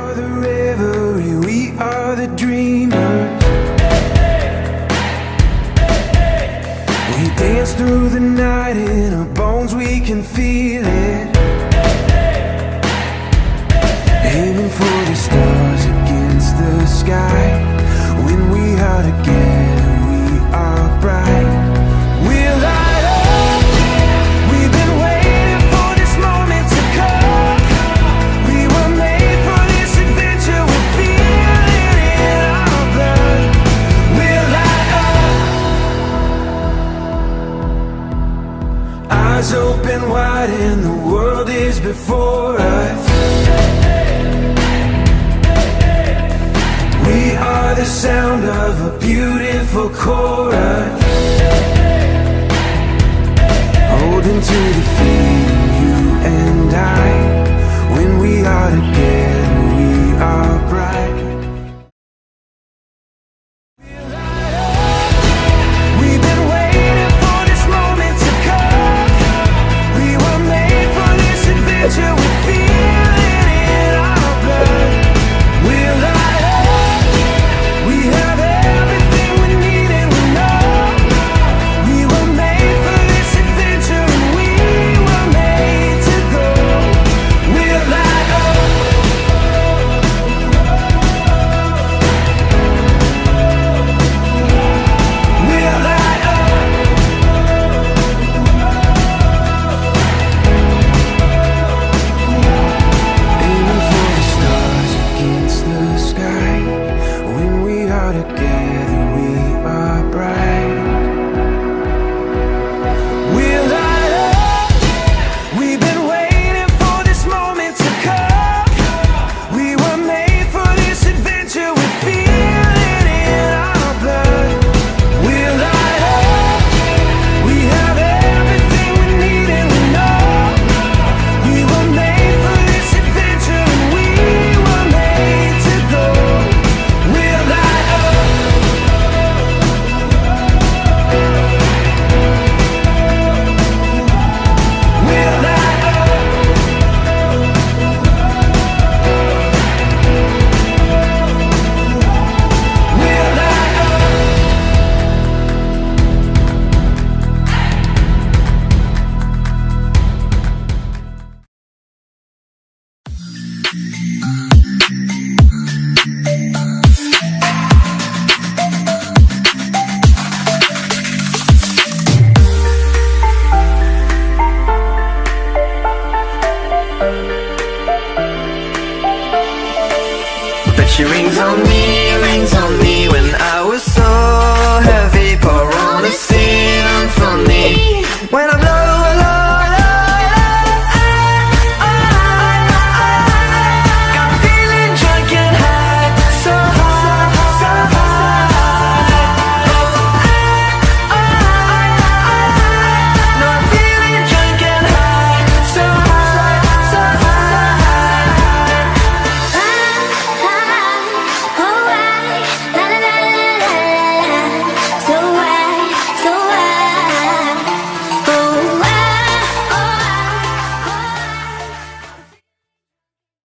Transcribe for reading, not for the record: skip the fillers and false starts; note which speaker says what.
Speaker 1: are the revelry, we are the dreamers. We dance through the night, in our bones we can feel it. Aiming for the stars against the sky. When we are together, we are bright. We'll light up. We've been waiting for this moment to come. We were made for this adventure. We feel it in our blood. We'll light up. Eyes open wide and the world is before us. We are the sound of a beautiful chorus, holding to the feeling, you and I. When we are together, we are bright. We've been waiting for this moment to come. We were made for this adventure. We feel it in our blood. We're light up. We have everything we need and we know we were made for this adventure and we were made to go. We're light up. We're light up. Aiming for the stars against the sky. When we are together, we are bright. We're light up. We've been waiting for this moment to come. We were made for this adventure. We feel it in our blood. We're light up. We have everything we need and we know we were made for this adventure and we were made to go. We're light up. We're light up. We're light up.
Speaker 2: But she rings on me,